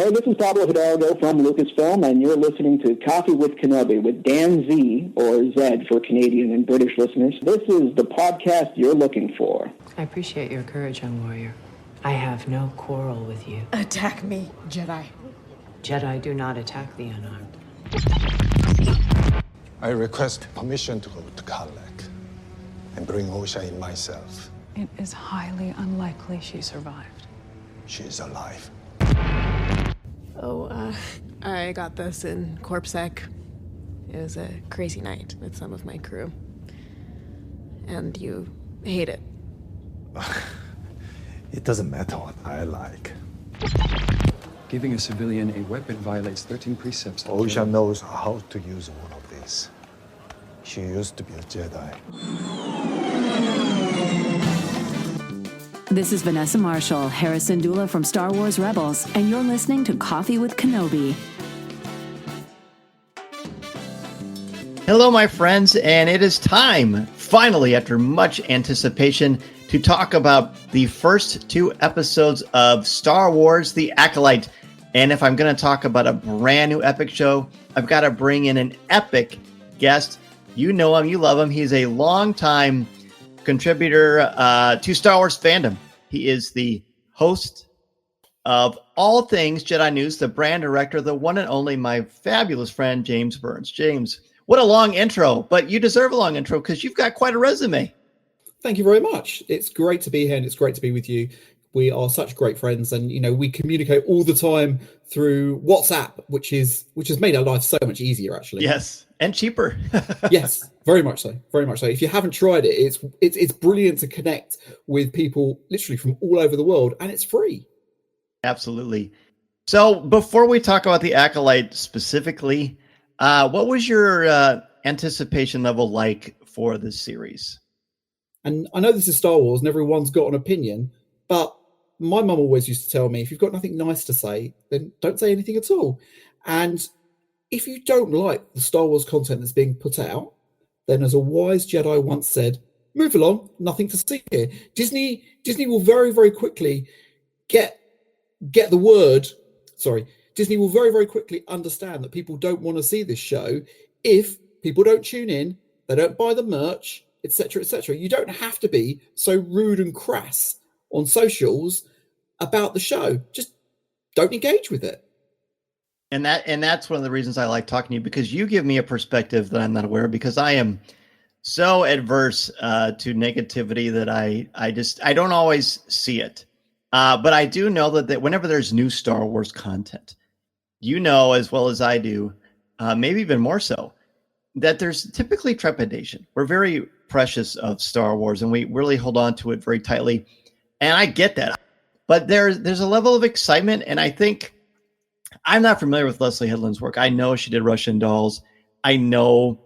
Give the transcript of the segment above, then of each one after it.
Hey, this is Pablo Hidalgo from Lucasfilm, and you're listening to Coffee with Kenobi with Dan Z, or Zed for Canadian and British listeners. This is the podcast you're looking for. I appreciate your courage, young warrior. I have no quarrel with you. Attack me, Jedi. Jedi do not attack the unarmed. I request permission to go to Kalak and bring Osha in myself. It is highly unlikely she survived. She is alive. I got this in CorpSec. It was a crazy night with some of my crew. And you hate it. It doesn't matter what I like. Giving a civilian a weapon violates 13 precepts. Osha knows how to use one of these. She used to be a Jedi. This is Vanessa Marshall, Harrison Dula from Star Wars Rebels, and you're listening to Coffee with Kenobi. Hello, my friends, and it is time, finally, after much anticipation, to talk about the first 2 episodes of Star Wars The Acolyte. And if I'm going to talk about a brand new epic show, I've got to bring in an epic guest. You know him, you love him. He's a longtime contributor to Star Wars fandom. He is the host of All Things Jedi News, the brand director, the one and only, my fabulous friend, James Burns. James, what a long intro, but you deserve a long intro because you've got quite a resume. Thank you very much. It's great to be here and it's great to be with you. We are such great friends, and we communicate all the time through WhatsApp, which has made our life so much easier, actually. Yes, and cheaper. Yes, very much so. Very much so. If you haven't tried it, it's brilliant to connect with people literally from all over the world, and it's free. Absolutely. So before we talk about The Acolyte specifically, what was your anticipation level like for this series? And I know this is Star Wars and everyone's got an opinion, but my mum always used to tell me, if you've got nothing nice to say, then don't say anything at all. And if you don't like the Star Wars content that's being put out, then as a wise Jedi once said, move along, nothing to see here. Disney will very, very quickly get the word. Sorry, Disney will very, very quickly understand that people don't want to see this show if people don't tune in, they don't buy the merch, etc., etc. You don't have to be so rude and crass on socials about the show. Just don't engage with it. And that's one of the reasons I like talking to you, because you give me a perspective that I'm not aware of, because I am so adverse to negativity that I don't always see it. But I do know that whenever there's new Star Wars content, as well as I do, maybe even more so, that there's typically trepidation. We're very precious of Star Wars, and we really hold on to it very tightly. And I get that. But there's a level of excitement, and I think I'm not familiar with Leslie Headland's work. I know she did Russian Dolls. I know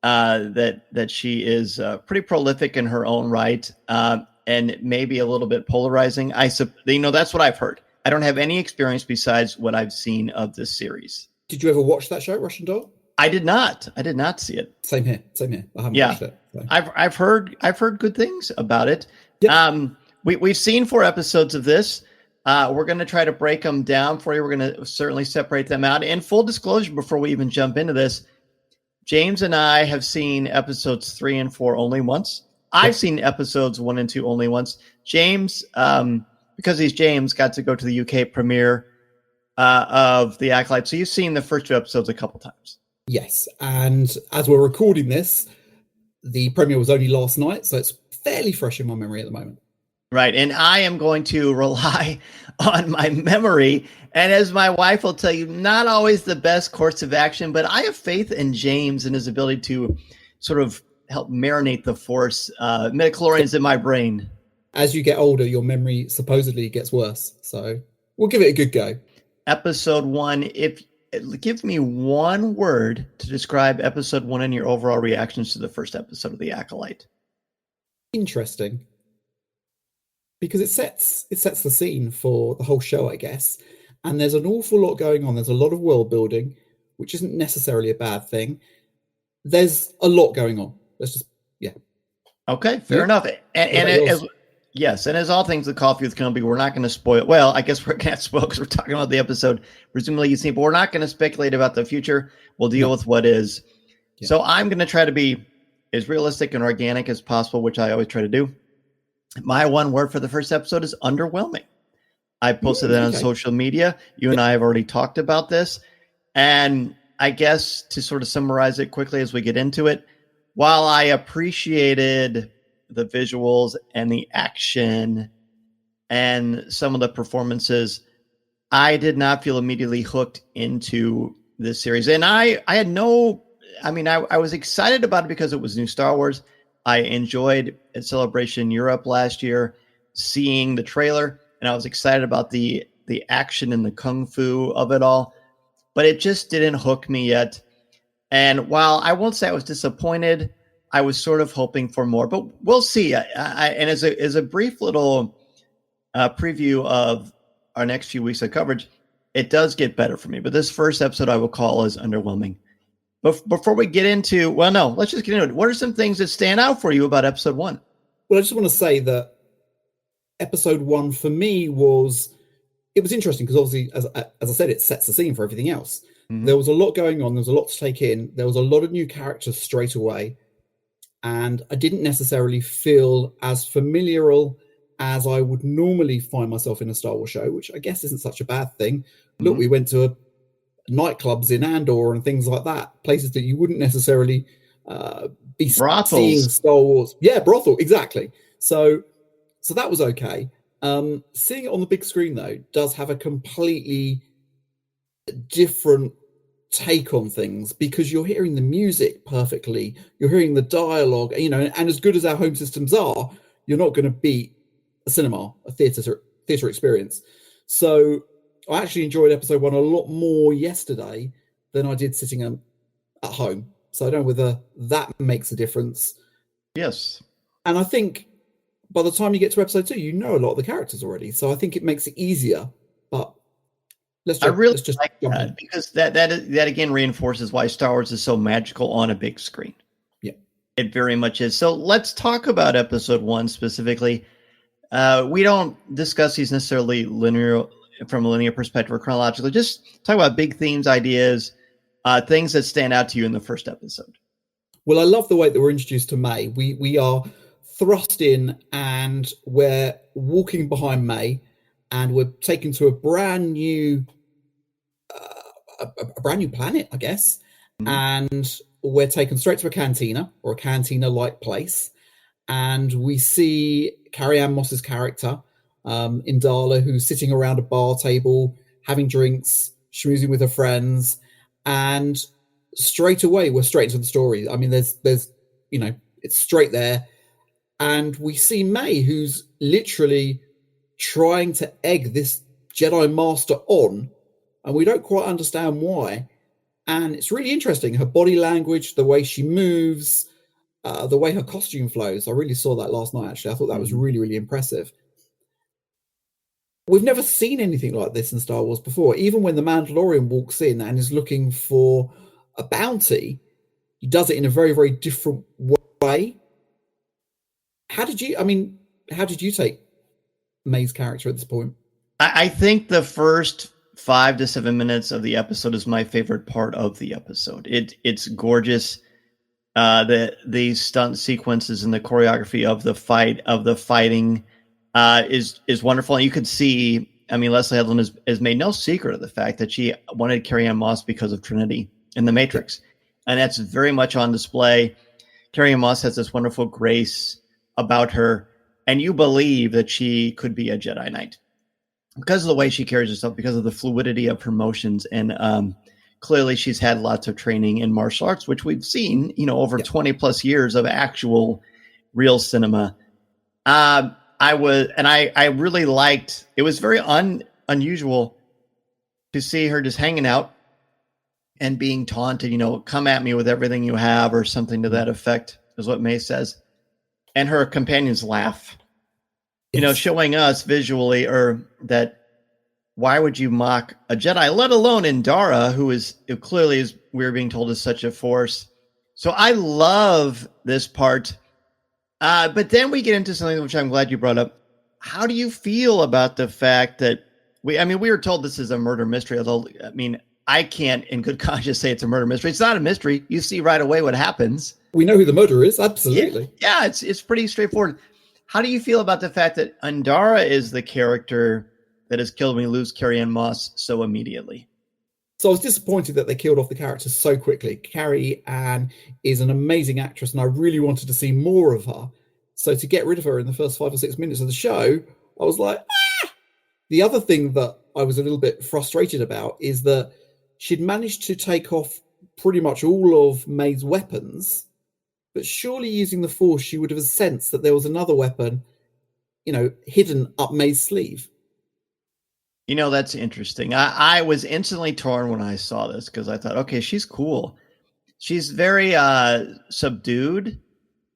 that she is pretty prolific in her own right, and maybe a little bit polarizing. That's what I've heard. I don't have any experience besides what I've seen of this series. Did you ever watch that show, Russian Doll? I did not. I did not see it. Same here. I haven't watched it. So. I've heard good things about it. Yep. We've seen 4 episodes of this. We're going to try to break them down for you. We're going to certainly separate them out. And full disclosure, before we even jump into this, James and I have seen episodes 3 and 4 only once. I've seen episodes 1 and 2 only once. James, because he's James, got to go to the UK premiere of The Acolyte. So you've seen the first 2 episodes a couple times. Yes. And as we're recording this, the premiere was only last night, so it's fairly fresh in my memory at the moment. Right. And I am going to rely on my memory. And as my wife will tell you, not always the best course of action, but I have faith in James and his ability to sort of help marinate the Force midichlorians in my brain. As you get older, your memory supposedly gets worse. So we'll give it a good go. Episode 1, give me one word to describe episode 1 and your overall reactions to the first episode of The Acolyte. Interesting. Because it sets the scene for the whole show, I guess. And there's an awful lot going on. There's a lot of world building, which isn't necessarily a bad thing. There's a lot going on. Okay, fair enough. And Yes, and as all things with Coffee with Kenobi, we're not going to spoil. Well, I guess we're going to spoil because we're talking about the episode. Presumably you've seen, but we're not going to speculate about the future. We'll deal with what is. Yeah. So I'm going to try to be as realistic and organic as possible, which I always try to do. My one word for the first episode is underwhelming. I posted it on social media. You and I have already talked about this. And I guess to sort of summarize it quickly as we get into it, while I appreciated the visuals and the action and some of the performances, I did not feel immediately hooked into this series. And I was excited about it because it was new Star Wars. I enjoyed at Celebration Europe last year seeing the trailer, and I was excited about the action and the kung fu of it all, but it just didn't hook me yet. And while I won't say I was disappointed, I was sort of hoping for more, but we'll see. And as a brief little preview of our next few weeks of coverage, it does get better for me. But this first episode I will call as underwhelming. But before we get into, let's just get into it. What are some things that stand out for you about episode 1? Well, I just want to say that episode 1 for me it was interesting because obviously, as I said, it sets the scene for everything else. Mm-hmm. There was a lot going on. There was a lot to take in. There was a lot of new characters straight away. And I didn't necessarily feel as familiar as I would normally find myself in a Star Wars show, which I guess isn't such a bad thing. Mm-hmm. Look, we went to nightclubs in Andor and things like that, places that you wouldn't necessarily be seeing Star Wars. Yeah, brothel, exactly. So that was okay. Seeing it on the big screen, though, does have a completely different take on things because you're hearing the music perfectly, you're hearing the dialogue, and as good as our home systems are, you're not going to beat a cinema, a theater experience. So I actually enjoyed episode 1 a lot more yesterday than I did sitting at home. So I don't know whether that makes a difference. Yes. And I think by the time you get to episode 2, you know a lot of the characters already. So I think it makes it easier. But let's just like that because that again reinforces why Star Wars is so magical on a big screen. Yeah, it very much is. So let's talk about episode 1 specifically. We don't discuss these necessarily from a linear perspective or chronologically. Just talk about big themes, ideas, things that stand out to you in the first episode. Well, I love the way that we're introduced to May. We are thrust in and we're walking behind May, and we're taken to a brand new planet, I guess. Mm-hmm. And we're taken straight to a cantina or a cantina-like place. And we see Carrie-Anne Moss's character, Indala, who's sitting around a bar table, having drinks, schmoozing with her friends. And straight away, we're straight into the story. I mean, there's it's straight there. And we see May, who's literally trying to egg this Jedi Master on, and we don't quite understand why. And it's really interesting. Her body language, the way she moves, the way her costume flows. I really saw that last night, actually. I thought that was really, really impressive. We've never seen anything like this in Star Wars before. Even when the Mandalorian walks in and is looking for a bounty, he does it in a very, very different way. How did you take May's character at this point? I think the first 5 to 7 minutes of the episode is my favorite part of the episode. It's gorgeous. The stunt sequences and the choreography of the fighting is wonderful. And you could see, Leslie Headland has made no secret of the fact that she wanted Carrie-Anne Moss because of Trinity in The Matrix. And that's very much on display. Carrie-Anne Moss has this wonderful grace about her, and you believe that she could be a Jedi Knight because of the way she carries herself, because of the fluidity of her motions. And clearly she's had lots of training in martial arts, which we've seen, over 20 plus years of actual real cinema. I really liked, it was very unusual to see her just hanging out and being taunted, come at me with everything you have, or something to that effect, is what May says. And her companions laugh, showing us visually, or that why would you mock a Jedi, let alone Indara, who clearly, as we're being told, is such a force. So I love this part. But then we get into something which I'm glad you brought up. how do you feel about the fact that we were told this is a murder mystery, although, I mean, I can't in good conscience say it's a murder mystery. It's not a mystery. You see right away what happens. We know who the murderer is, absolutely. Yeah, it's pretty straightforward. How do you feel about the fact that Andara is the character that has killed me, lose Carrie-Anne Moss so immediately? So I was disappointed that they killed off the character so quickly. Carrie-Anne is an amazing actress, and I really wanted to see more of her. So to get rid of her in the first 5 or 6 minutes of the show, I was like, ah! The other thing that I was a little bit frustrated about is that she'd managed to take off pretty much all of May's weapons, but surely using the Force, she would have sensed that there was another weapon, hidden up May's sleeve. That's interesting. I was instantly torn when I saw this because I thought, okay, she's cool. She's very subdued,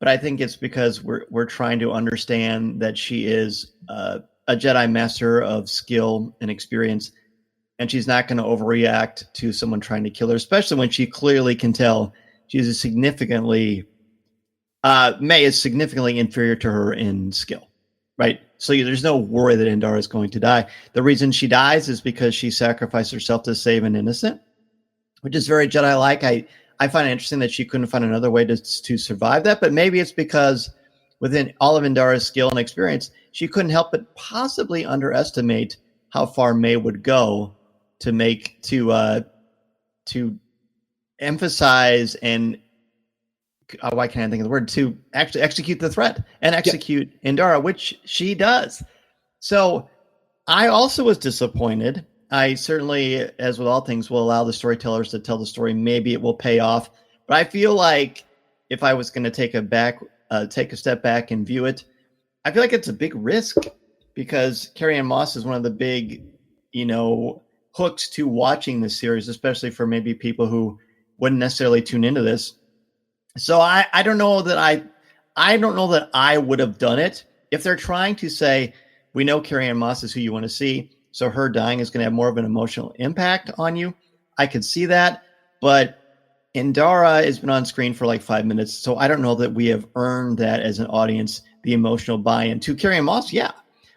but I think it's because we're trying to understand that she is a Jedi master of skill and experience, and she's not going to overreact to someone trying to kill her, especially when she clearly can tell she's May is significantly inferior to her in skill, right? So there's no worry that Andara is going to die. The reason she dies is because she sacrificed herself to save an innocent, which is very Jedi-like. I find it interesting that she couldn't find another way to survive that, but maybe it's because within all of Andara's skill and experience, she couldn't help but possibly underestimate how far May would go to emphasize and why can't I think of the word, to actually execute the threat and execute Andara, which she does. So I also was disappointed. I certainly, as with all things, will allow the storytellers to tell the story. Maybe it will pay off. But I feel like if I was going to take a step back and view it, I feel like it's a big risk because Carrie-Anne Moss is one of the big, hooks to watching this series, especially for maybe people who wouldn't necessarily tune into this. So I don't know that I would have done it. If they're trying to say, we know Carrie-Anne Moss is who you want to see, so her dying is going to have more of an emotional impact on you, I could see that. But Andara has been on screen for like 5 minutes, so I don't know that we have earned that as an audience, the emotional buy-in. To Carrie-Anne Moss, yeah.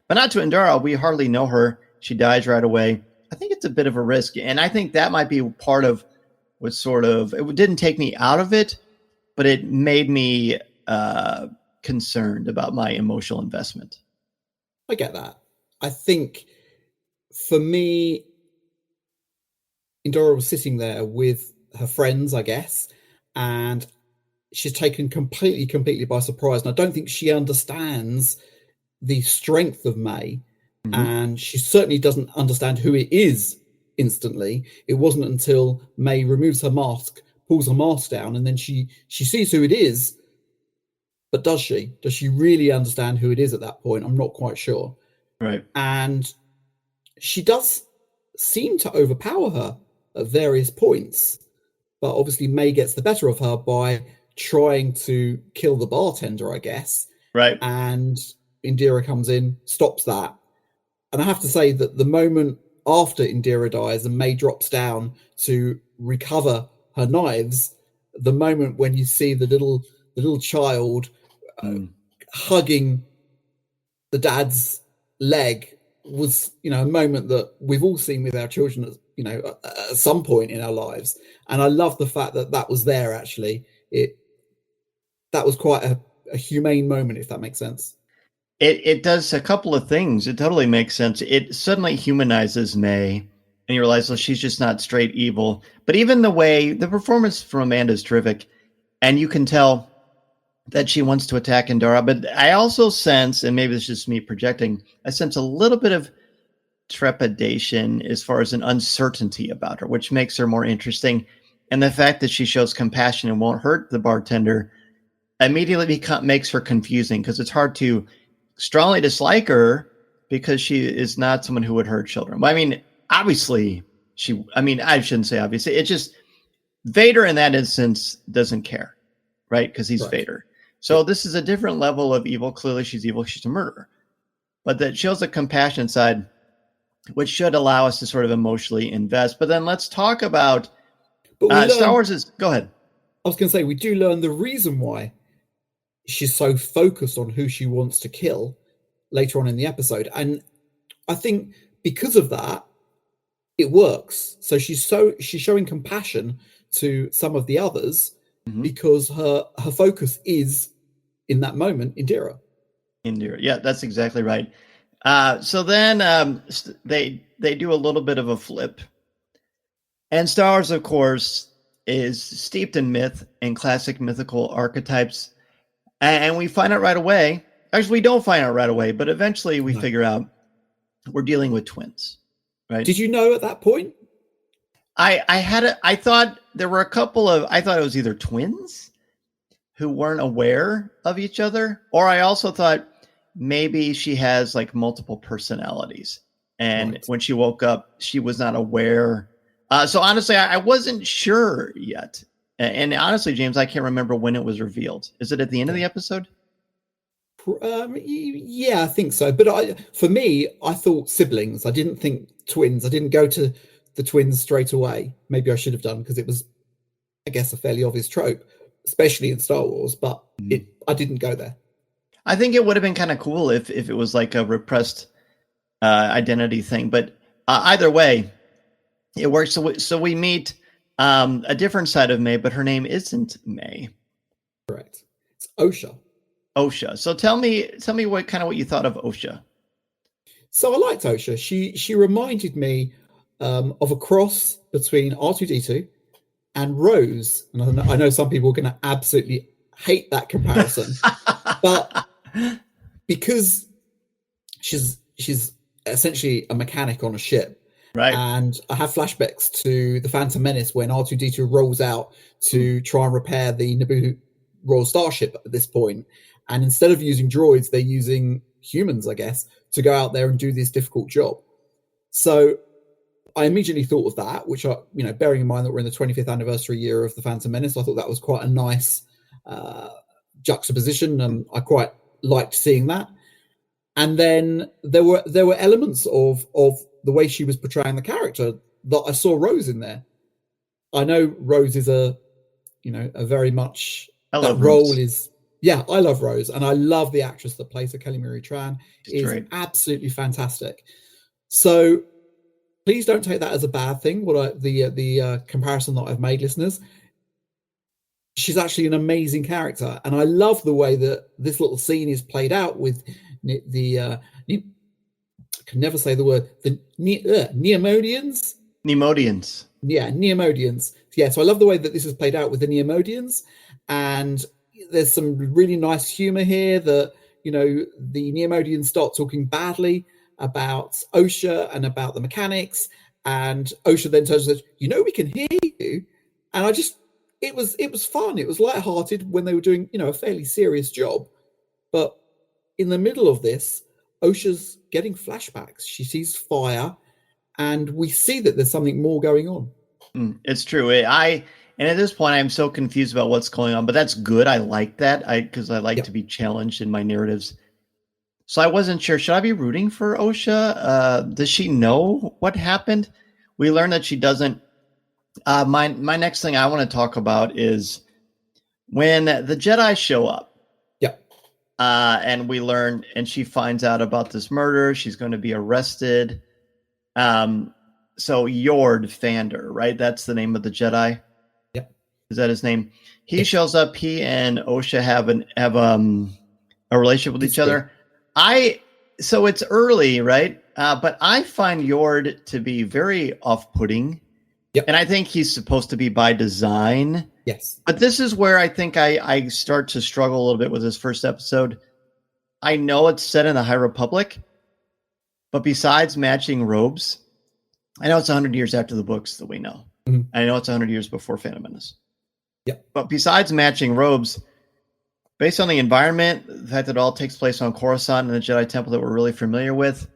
But not to Andara. We hardly know her. She dies right away. I think it's a bit of a risk. And I think that might be part of what it didn't take me out of it, but it made me concerned about my emotional investment. I get that. I think for me, Andara was sitting there with her friends, I guess, and she's taken completely by surprise. And I don't think she understands the strength of May, and she certainly doesn't understand who it is instantly. It wasn't until May removes her mask, pulls her mask down, and then she sees who it is. But does she? Does she really understand who it is at that point? I'm not quite sure. Right. And she does seem to overpower her at various points. But obviously May gets the better of her by trying to kill the bartender, I guess. Right. And Indira comes in, stops that. And I have to say that the moment after Indira dies and May drops down to recover her knives, the moment when you see the little child hugging the dad's leg was, a moment that we've all seen with our children, at some point in our lives. And I love the fact that was there, actually. That was quite a humane moment, if that makes sense. It does a couple of things. It totally makes sense. It suddenly humanizes May, and you realize, well, she's just not straight evil. But even the performance from Amanda is terrific, and you can tell that she wants to attack Andara. But I also sense, and maybe it's just me projecting, I sense a little bit of trepidation as far as an uncertainty about her, which makes her more interesting. And the fact that she shows compassion and won't hurt the bartender immediately makes her confusing, because it's hard to strongly dislike her because she is not someone who would hurt children. But I mean, obviously, I shouldn't say obviously. It's just Vader in that instance doesn't care, right? Because he's right. Vader. So this is a different level of evil. Clearly, she's evil. She's a murderer. But that shows a compassion side, which should allow us to sort of emotionally invest. But then let's talk about Star Wars is... Go ahead. I was going to say, we do learn the reason why she's so focused on who she wants to kill later on in the episode. And I think because of that, it works. So she's showing compassion to some of the others because her focus is in that moment Indira. Yeah, that's exactly right. So then they do a little bit of a flip. And Star Wars, of course, is steeped in myth and classic mythical archetypes. And we find out right away. Actually, we don't find out right away, but eventually we figure out we're dealing with twins, right? Did you know at that point? I thought there were a couple of, I thought it was either twins who weren't aware of each other, or I also thought maybe she has like multiple personalities. And when she woke up, she was not aware. So honestly, I wasn't sure yet. And honestly, James, I can't remember when it was revealed. Is it at the end of the episode? Yeah, I think so. But for me, I thought siblings. I didn't think twins. I didn't go to the twins straight away. Maybe I should have done because it was, I guess, a fairly obvious trope, especially in Star Wars. But I didn't go there. I think it would have been kind of cool if it was like a repressed identity thing. But either way, it works. So we meet a different side of May, but her name isn't May. Correct. It's Osha. Osha. So tell me what you thought of Osha. So I liked Osha. She reminded me of a cross between R2-D2 and Rose. And I know some people are going to absolutely hate that comparison, but because she's essentially a mechanic on a ship. Right. And I have flashbacks to the Phantom Menace when R2-D2 rolls out to try and repair the Naboo Royal Starship at this point. And instead of using droids, they're using humans, I guess, to go out there and do this difficult job. So I immediately thought of that, which, bearing in mind that we're in the 25th anniversary year of the Phantom Menace, I thought that was quite a nice juxtaposition, and I quite liked seeing that. And then there were elements of the way she was portraying the character that I saw Rose in there. I know Rose is a very much that role Rose. Is. Yeah, I love Rose, and I love the actress that plays her, Kelly Marie Tran. Is absolutely fantastic. So please don't take that as a bad thing. The comparison that I've made, listeners. She's actually an amazing character, and I love the way that this little scene is played out with I can never say the word, the Neomodians. Neomodians. Yeah, Neomodians. Yeah, so I love the way that this is played out with the Neomodians, and there's some really nice humor here that, the Neomodians start talking badly about Osha and about the mechanics, and Osha then turns and says, we can hear you. And it was fun. It was lighthearted when they were doing, a fairly serious job. But in the middle of this, Osha's getting flashbacks. She sees fire, and we see that there's something more going on. It's true. And at this point, I'm so confused about what's going on, but that's good. I like that because I like to be challenged in my narratives. So I wasn't sure. Should I be rooting for Osha? Does she know what happened? We learned that she doesn't. My next thing I want to talk about is when the Jedi show up. And we learn, and she finds out about this murder. She's going to be arrested. So Yord Fander, right? That's the name of the Jedi. Yep. Is that his name? He shows up. He and Osha have a relationship with each other. So it's early, right? But I find Yord to be very off-putting. Yep. And I think he's supposed to be by design. Yes. But this is where I think I start to struggle a little bit with this first episode. I know it's set in the High Republic, but besides matching robes, I know it's 100 years after the books that we know. Mm-hmm. I know it's 100 years before Phantom Menace. Yep. But besides matching robes, based on the environment, the fact that it all takes place on Coruscant and the Jedi Temple that we're really familiar with,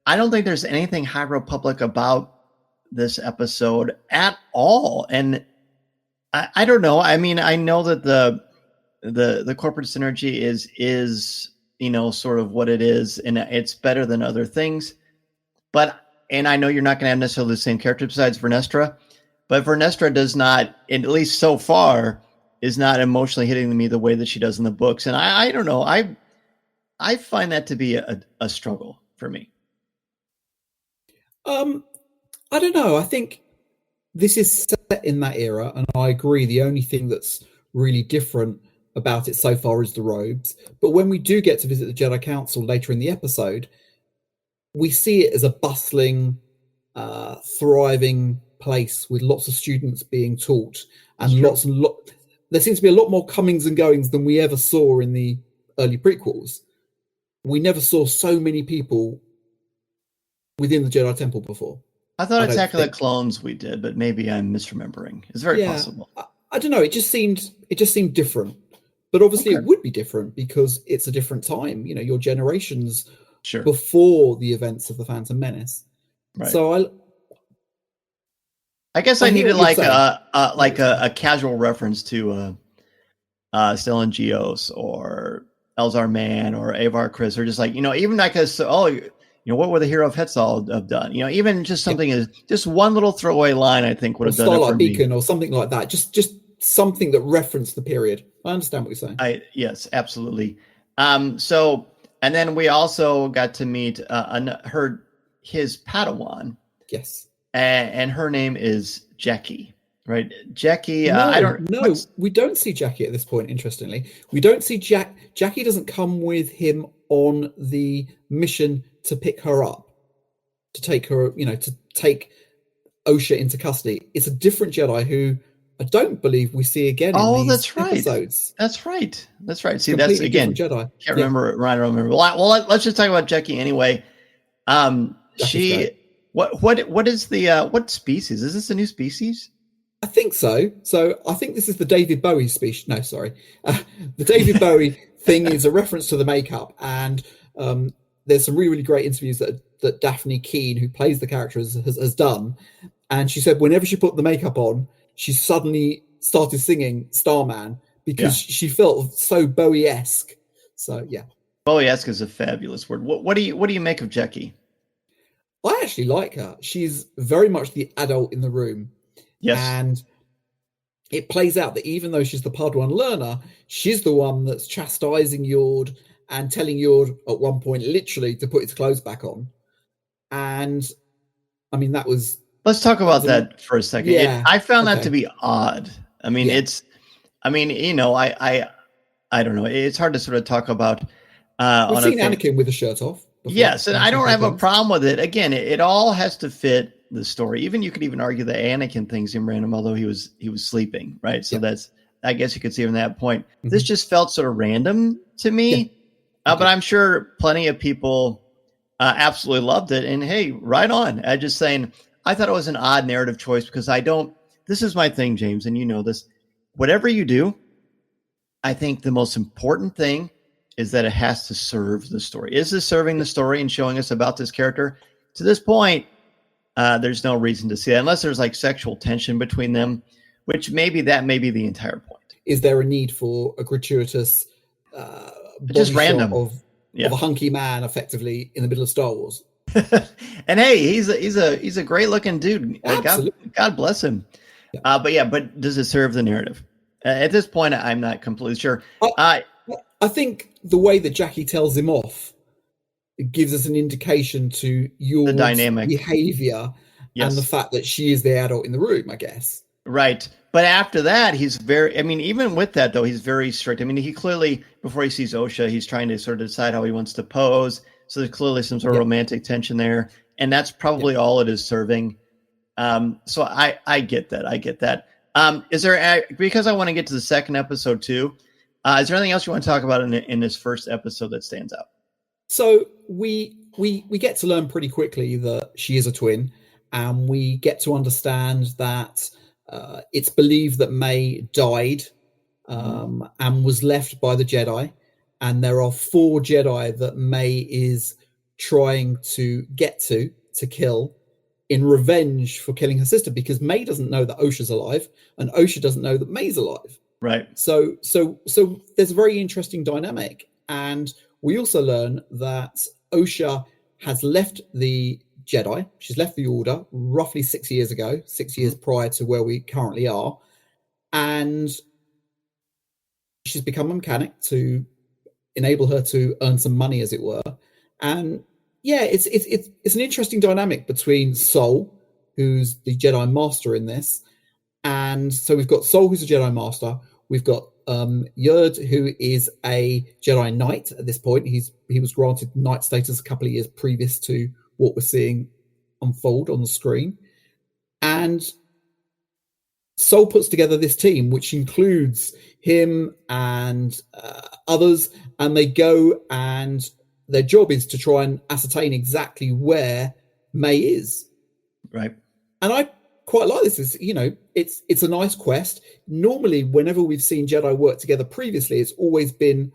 I don't think there's anything High Republic about this episode at all. And I don't know. I mean, I know that the corporate synergy is sort of what it is, and it's better than other things. And I know you're not going to have necessarily the same character besides Vernestra, but Vernestra does not, at least so far, is not emotionally hitting me the way that she does in the books. And I don't know. I find that to be a struggle for me. I don't know. I think this is set in that era, and I agree. The only thing that's really different about it so far is the robes. But when we do get to visit the Jedi Council later in the episode, we see it as a bustling, thriving place with lots of students being taught, and there seems to be a lot more comings and goings than we ever saw in the early prequels. We never saw so many people within the Jedi Temple before. I thought Attack of the Clones we did, but maybe I'm misremembering. It's very possible. I don't know. It just seemed different, but obviously it would be different because it's a different time. You know, your generations before the events of the Phantom Menace. Right. So I guess I needed like a casual reference to Stellan Gios or Elzar Mann or Avar Chris, or just like, you know, even like you know, what would the hero of Hetzal have done? You know, even just something as just one little throwaway line, I think would have done it for Starlight me. Beacon or something like that. Just something that referenced the period. I understand what you're saying. Yes, absolutely. So, and then we also got to meet his Padawan. Yes. And her name is Jackie, right? Jackie. We don't see Jackie at this point. Interestingly, we don't see Jackie doesn't come with him on the mission to pick her up, to take her, you know, to take Osha into custody. It's a different Jedi who I don't believe we see again. In these episodes. That's right. See, that's again. Jedi. Can't remember. Right, I don't remember. Well, let's just talk about Jackie anyway. What is the what species? Is this a new species? I think so. So I think this is the David Bowie species. No, sorry. The David Bowie thing is a reference to the makeup, and there's some really, really great interviews that Daphne Keane, who plays the character, has done. And she said whenever she put the makeup on, she suddenly started singing Starman because she felt so Bowie-esque. So yeah, Bowie-esque is a fabulous word. What do you make of Jackie? I actually like her. She's very much the adult in the room. Yes. And it plays out that even though she's the Padawan learner, she's the one that's chastising Yord and telling Yord at one point literally to put his clothes back on. And I mean, that was... Let's talk about that for a second. Yeah, I found that to be odd. I mean, you know, I don't know. It's hard to sort of talk about... We've seen Anakin with a shirt off. Yes, and I don't have a problem with it. Again, it all has to fit the story. Even you could even argue the Anakin thing seemed random, although he was sleeping, right? So that's, I guess you could see from that point. Mm-hmm. This just felt sort of random to me, but I'm sure plenty of people absolutely loved it. And hey, right on. I just saying, I thought it was an odd narrative choice because this is my thing, James, and you know this. Whatever you do, I think the most important thing is that it has to serve the story. Is this serving the story and showing us about this character? To this point, there's no reason to see that unless there's like sexual tension between them, which may be the entire point. Is there a need for a gratuitous just random of a hunky man effectively in the middle of Star Wars? And hey, he's a great looking dude. God bless him. Yeah. But does it serve the narrative? At this point, I'm not completely sure. I think the way that Jackie tells him off gives us an indication to your dynamic behavior and the fact that she is the adult in the room, I guess. Right. But after that, even with that, though, he's very strict. I mean, he clearly, before he sees Osha, he's trying to sort of decide how he wants to pose. So there's clearly some sort of romantic tension there. And that's probably all it is serving. So I get that. Is there, because I want to get to the second episode too, is there anything else you want to talk about in this first episode that stands out? So we get to learn pretty quickly that she is a twin, and we get to understand that it's believed that May died and was left by the Jedi, and there are 4 Jedi that May is trying to get to kill in revenge for killing her sister, because May doesn't know that Osha's alive, and Osha doesn't know that May's alive. Right. So there's a very interesting dynamic. And we also learn that Osha has left the Jedi. She's left the Order roughly 6 years ago, 6 years prior to where we currently are. And she's become a mechanic to enable her to earn some money, as it were. And yeah, it's an interesting dynamic between Sol, who's the Jedi Master in this, and so we've got Sol, who's a Jedi Master. We've got Yerd, who is a Jedi Knight at this point. He was granted Knight status a couple of years previous to what we're seeing unfold on the screen. And Sol puts together this team, which includes him and others, and they go, and their job is to try and ascertain exactly where May is. Right. And I quite like this. It's a nice quest. Normally, whenever we've seen Jedi work together previously, it's always been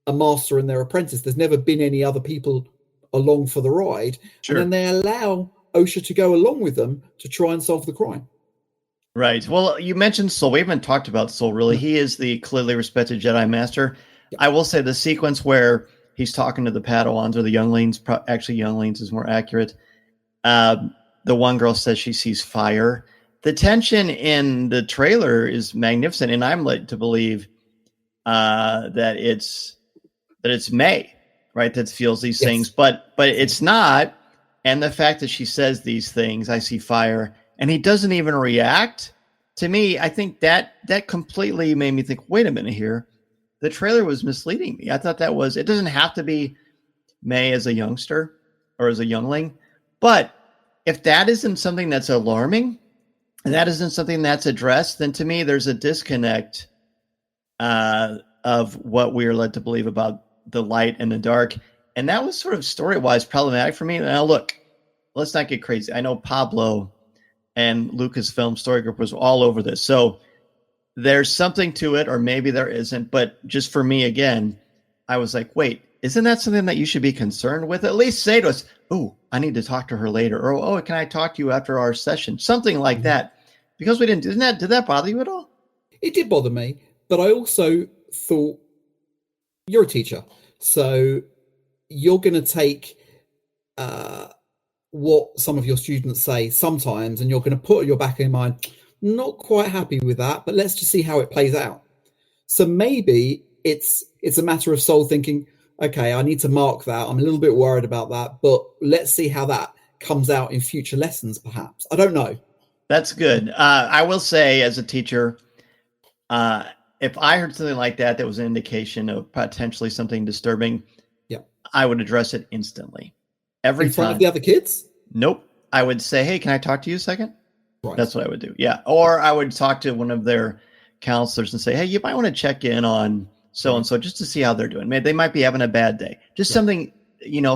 a master and their apprentice. There's never been any other people along for the ride. Sure. And then they allow Osha to go along with them to try and solve the crime. Right. Well, you mentioned Sol. We haven't talked about Sol, really. He is the clearly respected Jedi Master. Yeah. I will say the sequence where he's talking to the Padawans or the younglings, actually younglings is more accurate. The one girl says she sees fire. The tension in the trailer is magnificent, and I'm led to believe that it's May, right, that feels these things, but it's not. And the fact that she says these things, I see fire, and he doesn't even react. To me, I think that completely made me think, wait a minute here. The trailer was misleading me. I thought it doesn't have to be May as a youngster or as a youngling, but if that isn't something that's alarming, and that isn't something that's addressed, then to me, there's a disconnect of what we are led to believe about the light and the dark. And that was sort of story-wise problematic for me. Now, look, let's not get crazy. I know Pablo and Lucasfilm Story Group was all over this. So there's something to it, or maybe there isn't. But just for me, again, I was like, wait, isn't that something that you should be concerned with? At least say to us, oh, I need to talk to her later. Or, oh, can I talk to you after our session? Something like that. Because we didn't, did that bother you at all? It did bother me. But I also thought, you're a teacher. So you're going to take what some of your students say sometimes, and you're going to put at your back of your mind, not quite happy with that, but let's just see how it plays out. So maybe it's a matter of Sol thinking, okay, I need to mark that. I'm a little bit worried about that, but let's see how that comes out in future lessons, perhaps. I don't know. That's good. I will say, as a teacher, if I heard something like that was an indication of potentially something disturbing, I would address it instantly. Every in front time. Of the other kids? Nope. I would say, hey, can I talk to you a second? Right. That's what I would do. Yeah. Or I would talk to one of their counselors and say, hey, you might want to check in on so-and-so just to see how they're doing. Maybe they might be having a bad day. Just something,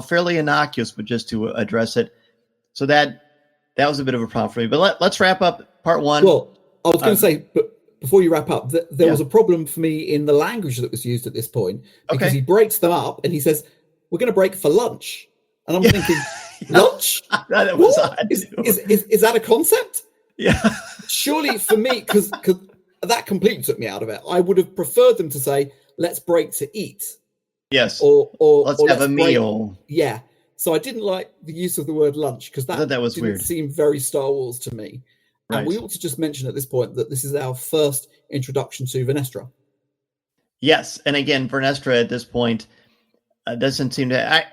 fairly innocuous, but just to address it. So that was a bit of a problem for me. But let's wrap up part one. Well, I was going to say, but before you wrap up, there was a problem for me in the language that was used at this point, because he breaks them up and he says, we're going to break for lunch. And I'm thinking, lunch? That was odd. Is that a concept? Yeah. Surely for me, because that completely took me out of it. I would have preferred them to say, let's break to eat. Yes. Or let's have a meal. Yeah. So I didn't like the use of the word lunch, because that was didn't weird. Seem very Star Wars to me. Right. And we ought to just mention at this point that this is our first introduction to Vernestra. Yes. And again, Vernestra at this point doesn't seem to.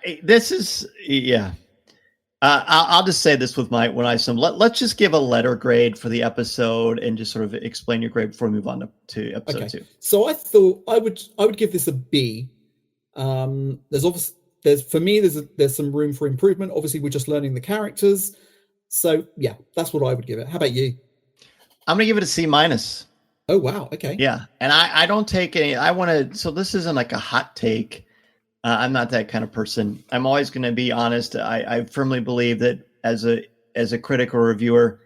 I'll just say this with let's just give a letter grade for the episode and just sort of explain your grade before we move on to episode 2. So I thought I would give this a B. There's some room for improvement. Obviously, we're just learning the characters. So yeah, that's what I would give it. How about you? I'm gonna give it a C-. Oh wow, okay. Yeah, and I don't take any. So this isn't like a hot take. I'm not that kind of person. I'm always going to be honest. I firmly believe that as a critic or reviewer,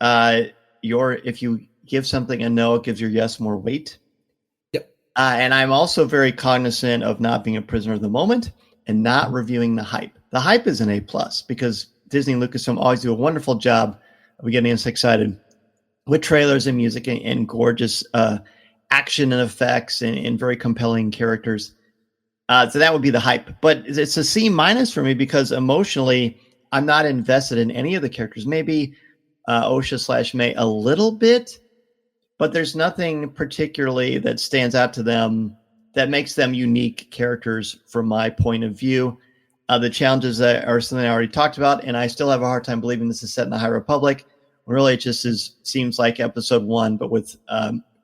if you give something a no, it gives your yes more weight. Yep. And I'm also very cognizant of not being a prisoner of the moment and not reviewing the hype. The hype is an A+, because Disney and Lucasfilm always do a wonderful job of getting us excited with trailers and music and gorgeous action and effects and very compelling characters. So that would be the hype. But it's a C- for me, because emotionally, I'm not invested in any of the characters. Maybe Osha/May a little bit, but there's nothing particularly that stands out to them that makes them unique characters from my point of view. The challenges are something I already talked about, and I still have a hard time believing this is set in the High Republic. Really, it just seems like episode 1, but with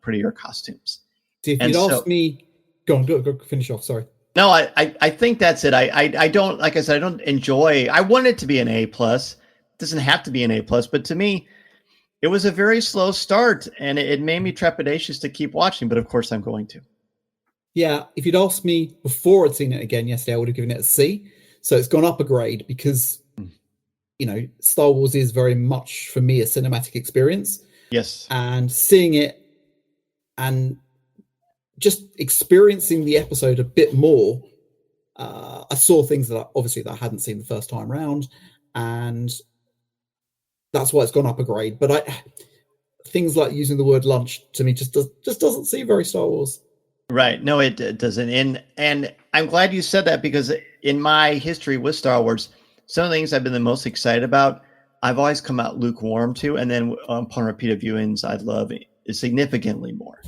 prettier costumes. See, if you'd asked me, go finish off. Sorry. No, I think that's it. I don't, like I said, I don't enjoy. I want it to be an A+. It doesn't have to be an A+, but to me, it was a very slow start, and it made me trepidatious to keep watching. But of course, I'm going to. Yeah, if you'd asked me before I'd seen it again yesterday, I would have given it a C. So it's gone up a grade because, Star Wars is very much, for me, a cinematic experience. Yes. And seeing it and just experiencing the episode a bit more, I saw things that I hadn't seen the first time round, and that's why it's gone up a grade. But things like using the word lunch to me just doesn't seem very Star Wars. Right. No, it doesn't. And I'm glad you said that, because in my history with Star Wars, some of the things I've been the most excited about, I've always come out lukewarm to. And then upon repeated viewings, I'd love it significantly more.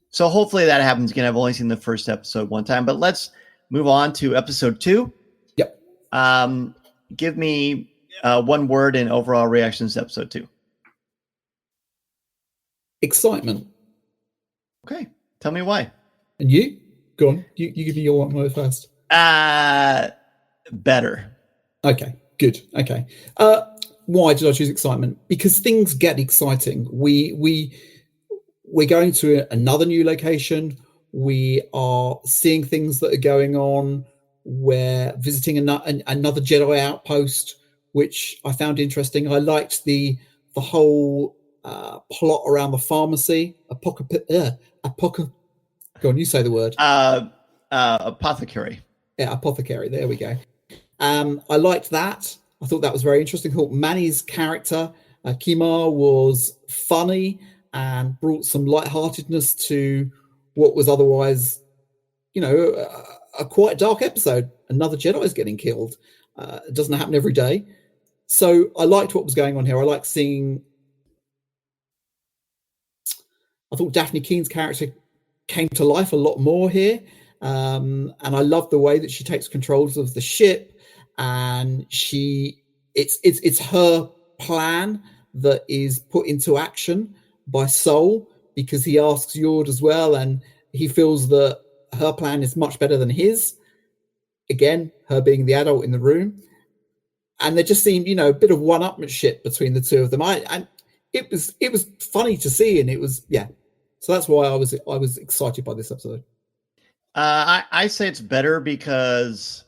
So hopefully that happens again. I've only seen the first episode one time, but let's move on to episode 2. Yep. Give me one word and overall reactions to episode 2. Excitement. Okay. Tell me why. And you? Go on. You give me your one word first. Better. Okay, good. Okay. Why did I choose excitement? Because things get exciting. We're going to another new location. We are seeing things that are going on. We're visiting another Jedi outpost, which I found interesting. I liked the whole plot around the pharmacy. Go on, you say the word. Apothecary. Yeah, apothecary. There we go. I liked that. I thought that was very interesting. I thought Manny's character, Kimar, was funny and brought some lightheartedness to what was otherwise, a quite dark episode. Another Jedi is getting killed. It doesn't happen every day. So I liked what was going on here. I liked seeing... I thought Daphne Keen's character came to life a lot more here. And I love the way that she takes controls of the ship, and it's her plan that is put into action by Sol, because he asks Yord as well, and he feels that her plan is much better than his. Again, her being the adult in the room. And there just seemed, a bit of one-upmanship between the two of them. And it was funny to see, and it was, yeah. So that's why I was excited by this episode. I say it's better because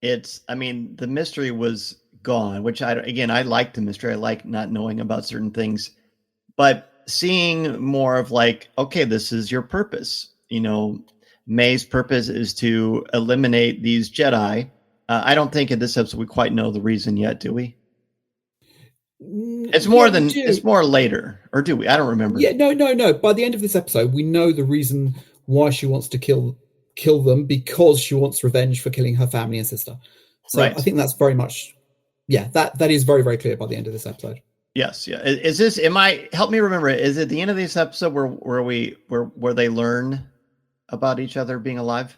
the mystery was gone, which I like the mystery. I like not knowing about certain things, but seeing more of like, okay, this is your purpose. May's purpose is to eliminate these Jedi. I don't think in this episode we quite know the reason yet, do we? It's more it's more later, or do we? I don't remember. Yeah, no. By the end of this episode, we know the reason why she wants to kill them, because she wants revenge for killing her family and sister. So right. I think that's very much, that is very, very clear by the end of this episode. Yes, yeah. Is this? Help me remember? Is it the end of this episode where they learn about each other being alive?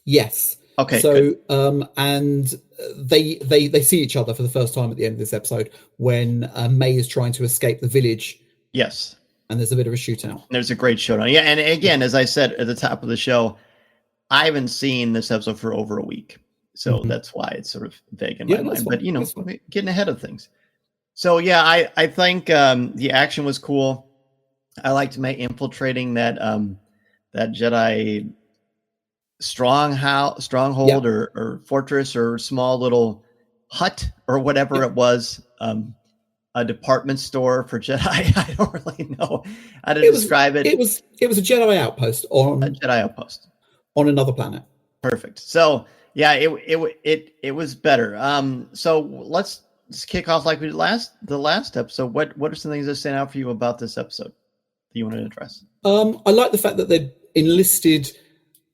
Yes. Okay. So, good. And they see each other for the first time at the end of this episode when May is trying to escape the village. Yes. And there's a bit of a shootout. There's a great showdown. Yeah, and again, as I said at the top of the show, I haven't seen this episode for over a week, so that's why it's sort of vague in my mind. But getting ahead of things. So yeah, I think the action was cool. I liked May infiltrating that Jedi stronghold or fortress or small little hut or whatever it was, a department store for Jedi. I don't really know how to describe it. It was a Jedi outpost on another planet. Perfect. So yeah, it was better. So let's just kick off like we did the last episode. What are some things that stand out for you about this episode that you want to address? I like the fact that they enlisted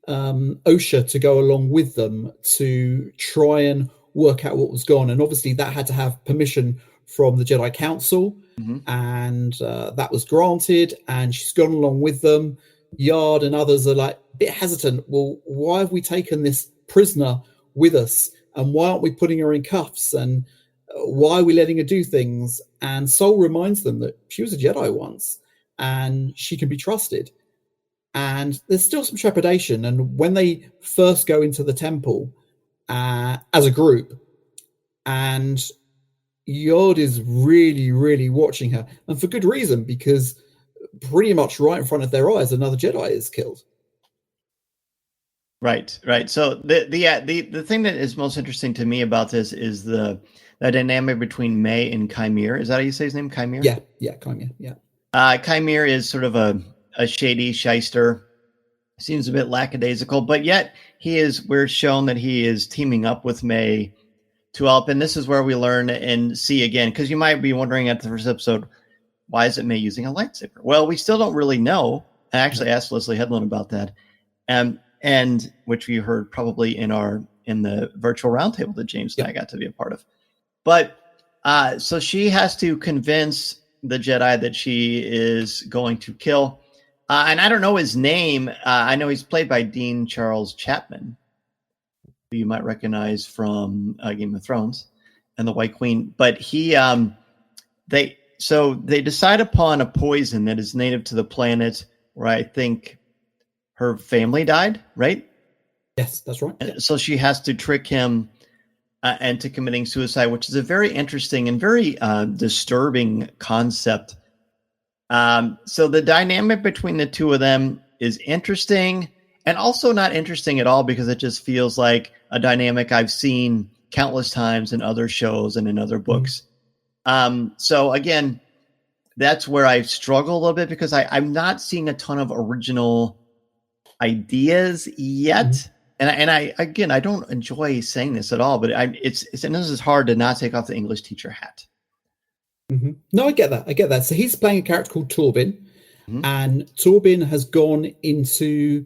OSHA to go along with them to try and work out what was gone, and obviously that had to have permission from the Jedi Council, and that was granted, and she's gone along with them. Yard and others are like, bit hesitant. Well, why have we taken this prisoner with us, and why aren't we putting her in cuffs, and why are we letting her do things? And Sol reminds them that she was a Jedi once and she can be trusted. And there's still some trepidation. And when they first go into the temple as a group, and Yod is really, really watching her, and for good reason, because pretty much right in front of their eyes, another Jedi is killed. Right. So the thing that is most interesting to me about this is the dynamic between May and Chimere. Is that how you say his name? Chimere? Yeah, Chimere, yeah. Chimere is sort of a shady shyster. Seems a bit lackadaisical, but yet we're shown that he is teaming up with May to help. And this is where we learn and see again, because you might be wondering at the first episode, why is it May using a lightsaber? Well, we still don't really know. I actually asked Leslie Headland about that. And which we heard probably in the virtual roundtable that James and I got to be a part of. But so she has to convince the Jedi that she is going to kill. And I don't know his name. I know he's played by Dean Charles Chapman, who you might recognize from Game of Thrones and the White Queen. But they decide upon a poison that is native to the planet where I think her family died, right? Yes, that's right. Yeah. So she has to trick him into committing suicide, which is a very interesting and very disturbing concept. So the dynamic between the two of them is interesting and also not interesting at all, because it just feels like a dynamic I've seen countless times in other shows and in other books. So again, that's where I struggle a little bit, because I'm not seeing a ton of original ideas yet. And I don't enjoy saying this at all, but this is hard to not take off the English teacher hat. No, I get that. So he's playing a character called Torbin, and Torbin has gone into,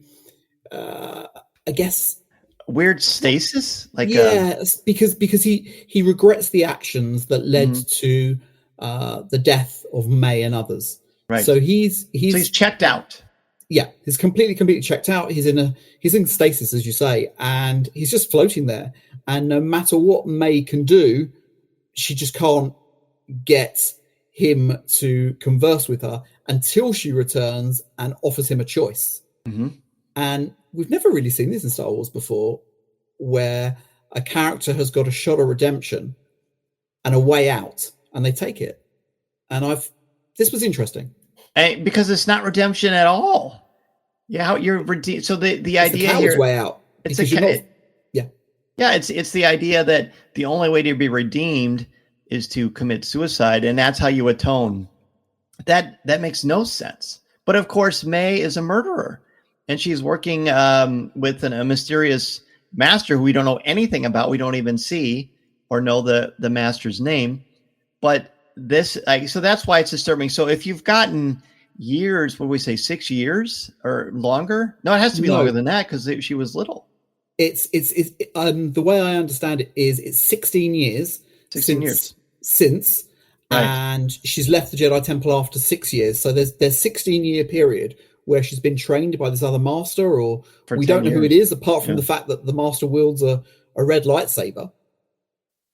I guess, weird stasis. Because he regrets the actions that led to the death of May and others. Right. So he's checked out. Yeah, he's completely checked out. He's in stasis, as you say, and he's just floating there. And no matter what May can do, she just can't get him to converse with her until she returns and offers him a choice. And we've never really seen this in Star Wars before, where a character has got a shot of redemption and a way out, and they take it. And this was interesting. Because it's not redemption at all. Yeah, how you're redeemed. So the idea here, way out. It's it's the idea that the only way to be redeemed is to commit suicide, and that's how you atone. That makes no sense. But of course, May is a murderer, and she's working with a mysterious master who we don't know anything about. We don't even see or know the master's name. But so that's why it's disturbing. So if you've gotten years, what do we say, 6 years or longer? No, it has to be longer than that, because she was little. It's the way I understand it is it's 16 years. 16 years since, right. And she's left the Jedi Temple after 6 years. So there's 16-year period where she's been trained by this other master, or we don't know who it is, apart from the fact that the master wields a red lightsaber.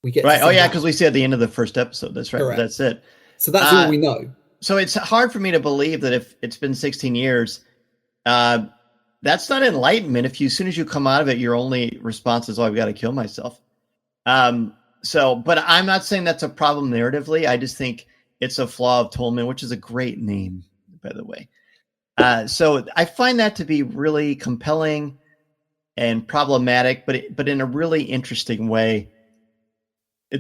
We get right. Oh yeah, because we see at the end of the first episode. That's right. Correct. That's it. So that's all we know. So it's hard for me to believe that if it's been 16 years, that's not enlightenment. As soon as you come out of it, your only response is, "Oh, I've got to kill myself." But I'm not saying that's a problem narratively. I just think it's a flaw of Tolman, which is a great name, by the way. So I find that to be really compelling and problematic, but in a really interesting way.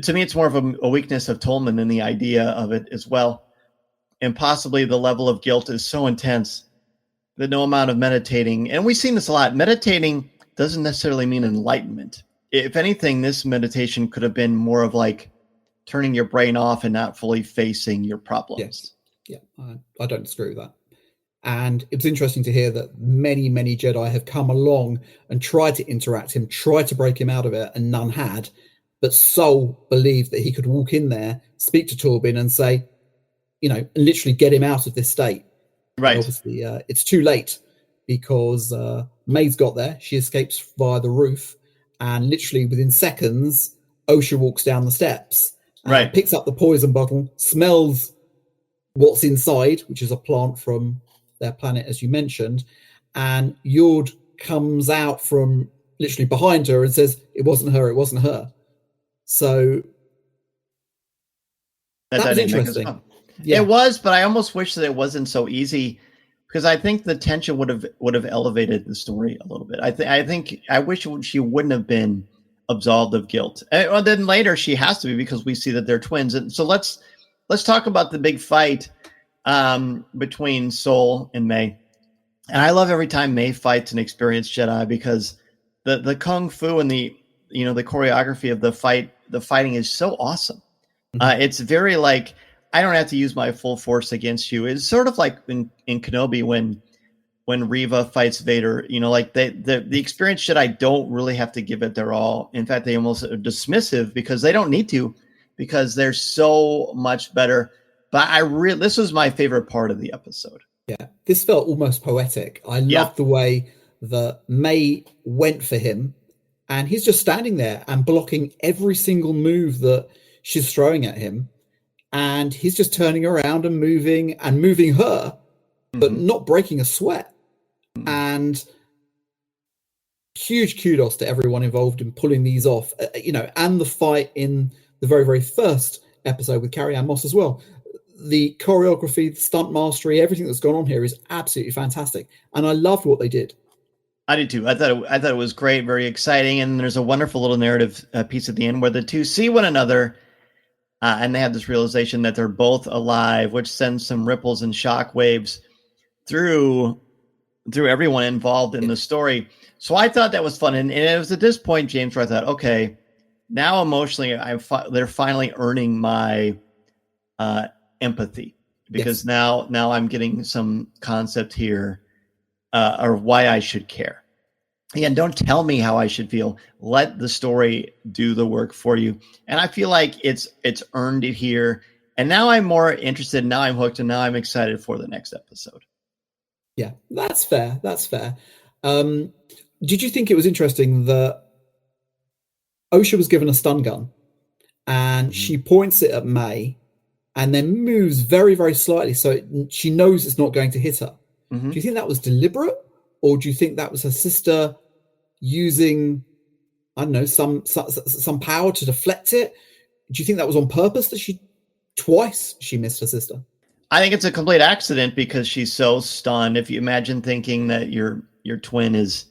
To me, it's more of a weakness of Tolman than the idea of it as well. And possibly the level of guilt is so intense that no amount of meditating, and we've seen this a lot, meditating doesn't necessarily mean enlightenment. If anything, this meditation could have been more of like turning your brain off and not fully facing your problems. Yeah, I don't disagree with that. And it was interesting to hear that many, many Jedi have come along and tried to interact him, tried to break him out of it, and none had. But Sol believed that he could walk in there, speak to Torbin and say, literally get him out of this state. Right. And obviously, it's too late, because May's got there. She escapes via the roof, and literally within seconds, Osha walks down the steps, picks up the poison bottle, smells what's inside, which is a plant from their planet, as you mentioned, and Yord comes out from literally behind her and says, "It wasn't her. It wasn't her." So that was interesting. Yeah. It was, but I almost wish that it wasn't so easy, because I think the tension would have elevated the story a little bit. I wish she wouldn't have been absolved of guilt. And then later she has to be, because we see that they're twins. And so let's talk about the big fight between Sol and May. And I love every time May fights an experienced Jedi, because the kung fu and the choreography of the fighting is so awesome. It's very like, I don't have to use my full force against you. It's sort of like in Kenobi when Reva fights Vader, like the experienced Jedi don't really have to give it their all. In fact, they almost are dismissive, because they don't need to, because they're so much better. But this was my favorite part of the episode. Yeah, this felt almost poetic. I loved the way that May went for him, and he's just standing there and blocking every single move that she's throwing at him. And he's just turning around and moving her, but not breaking a sweat. And huge kudos to everyone involved in pulling these off, and the fight in the very, very first episode with Carrie-Anne Moss as well. The choreography, the stunt mastery, everything that's gone on here is absolutely fantastic. And I loved what they did. I did too. I thought it was great, very exciting. And there's a wonderful little narrative piece at the end where the two see one another. And they have this realization that they're both alive, which sends some ripples and shock waves through everyone involved in the story. So I thought that was fun. And it was at this point, James, where I thought, okay, now emotionally, they're finally earning my empathy, because now I'm getting some concept here or why I should care. Again, don't tell me how I should feel. Let the story do the work for you. And I feel like it's earned it here. And now I'm more interested. Now I'm hooked. And now I'm excited for the next episode. Yeah, that's fair. That's fair. Did you think it was interesting that Osha was given a stun gun and she points it at May and then moves very, very slightly so she knows it's not going to hit her? Do you think that was deliberate? Or do you think that was her sister using, I don't know, some power to deflect it? Do you think that was on purpose that she missed her sister? I think it's a complete accident, because she's so stunned. If you imagine thinking that your twin is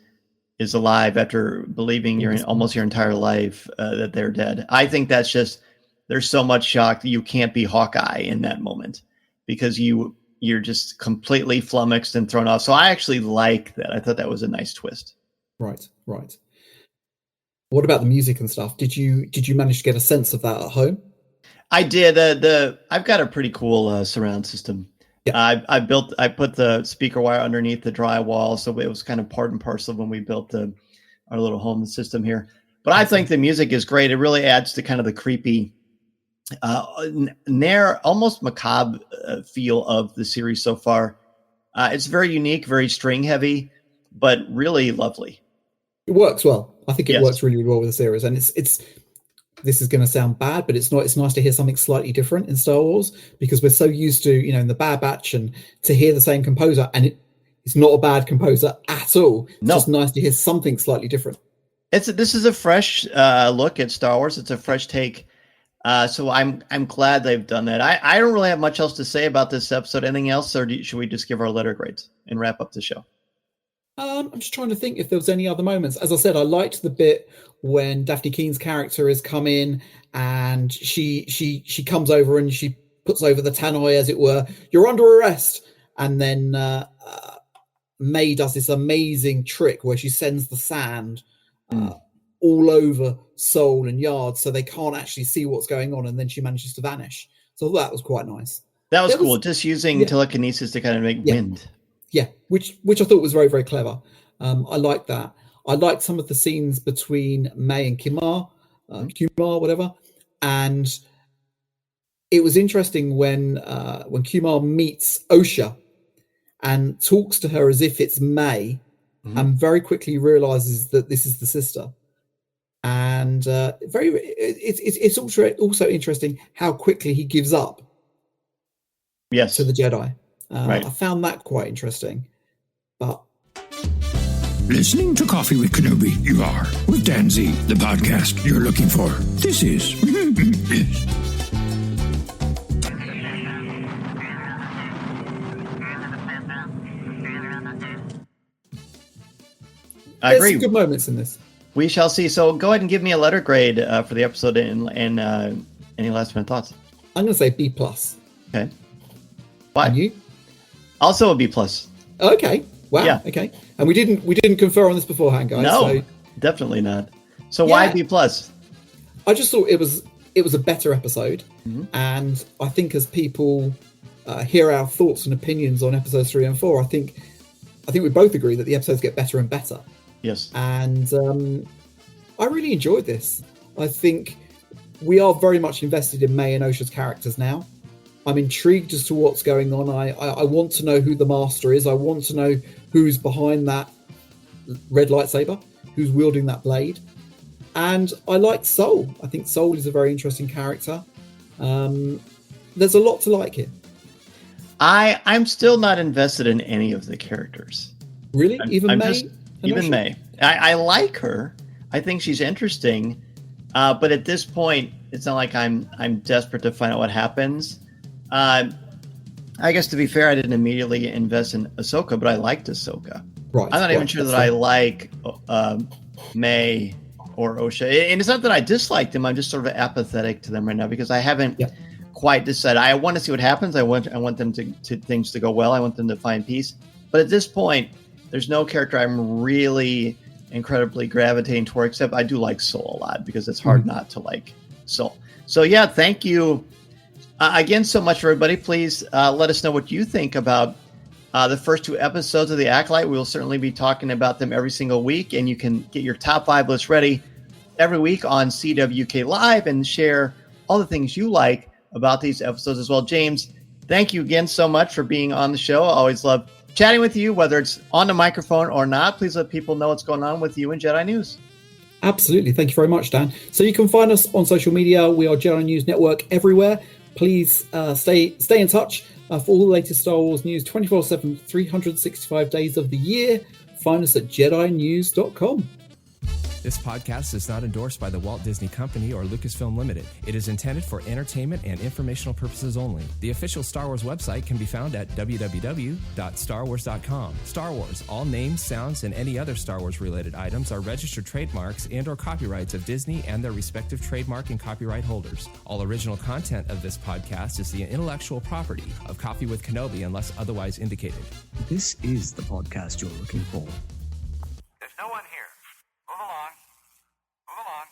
alive after believing almost your entire life that they're dead. I think that's just, there's so much shock that you can't be Hawkeye in that moment, because you're just completely flummoxed and thrown off. So I actually like that. I thought that was a nice twist. Right. What about the music and stuff? Did you manage to get a sense of that at home? I did. I've got a pretty cool surround system. Yeah. I put the speaker wire underneath the drywall, so it was kind of part and parcel when we built our little home system here. But I think the music is great. It really adds to kind of the creepy, almost macabre feel of the series so far. It's very unique, very string heavy, but really lovely. It works well. I think it works really, really well with the series, and it's. This is going to sound bad, but it's not. It's nice to hear something slightly different in Star Wars, because we're so used to, in the Bad Batch, and to hear the same composer, and it's not a bad composer at all. It's just nice to hear something slightly different. This is a fresh look at Star Wars. It's a fresh take. So I'm glad they've done that. I don't really have much else to say about this episode. Anything else, or should we just give our letter grades and wrap up the show? I'm just trying to think if there was any other moments. As I said, I liked the bit when Daphne Keen's character has come in and she comes over and she puts over the tannoy, as it were. You're under arrest. And then May does this amazing trick where she sends the sand all over Sol and Yard, so they can't actually see what's going on, and then she manages to vanish. So that was quite nice. That was cool. Just using telekinesis to kind of make wind. Yeah, which I thought was very, very clever. I liked that. I liked some of the scenes between May and Kumar, whatever. And it was interesting when Kumar meets Osha and talks to her as if it's May, and very quickly realizes that this is the sister. And it's also interesting how quickly he gives up to the Jedi. Right. I found that quite interesting. But listening to Coffee with Kenobi, you are with Dan Z, the podcast you're looking for. This is I agree. There's some good moments in this. We shall see. So go ahead and give me a letter grade for the episode and any last minute thoughts. I'm going to say B+. Okay. Why? And you? Also a B+. Okay. Wow. Yeah. Okay. And we didn't confer on this beforehand, guys. No, so, definitely not. So why B+? I just thought it was a better episode, and I think as people hear our thoughts and opinions on episodes 3 and 4, I think we both agree that the episodes get better and better. Yes. And I really enjoyed this. I think we are very much invested in May and Osha's characters now. I'm intrigued as to what's going on. I want to know who the master is. I want to know who's behind that red lightsaber, who's wielding that blade. And I like Soul. I think Soul is a very interesting character. There's a lot to like here. I'm still not invested in any of the characters. Really? Even May? Even May. I like her. I think she's interesting. But at this point, it's not like I'm desperate to find out what happens. I guess to be fair, I didn't immediately invest in Ahsoka, but I liked Ahsoka. Right. I'm not even sure that I like May or Osha. And it's not that I dislike them. I'm just sort of apathetic to them right now because I haven't quite decided. I want to see what happens. I want them to things to go well. I want them to find peace. But at this point, there's no character I'm really incredibly gravitating toward, except I do like Soul a lot because it's hard not to like Soul. So yeah, thank you again so much, everybody. Please let us know what you think about the first 2 episodes of The Acolyte. We'll certainly be talking about them every single week, and you can get your top 5 list ready every week on CWK Live and share all the things you like about these episodes as well. James, thank you again so much for being on the show. I always love chatting with you, whether it's on the microphone or not. Please let people know what's going on with you in Jedi News. Absolutely. Thank you very much, Dan. So you can find us on social media. We are Jedi News Network everywhere. Please stay in touch for all the latest Star Wars news 24/7, 365 days of the year. Find us at JediNews.com. This podcast is not endorsed by the Walt Disney Company or Lucasfilm Limited. It is intended for entertainment and informational purposes only. The official Star Wars website can be found at www.starwars.com. Star Wars, all names, sounds, and any other Star Wars related items are registered trademarks and or copyrights of Disney and their respective trademark and copyright holders. All original content of this podcast is the intellectual property of Coffee with Kenobi unless otherwise indicated. This is the podcast you're looking for. There's no one here. Move along. Move along.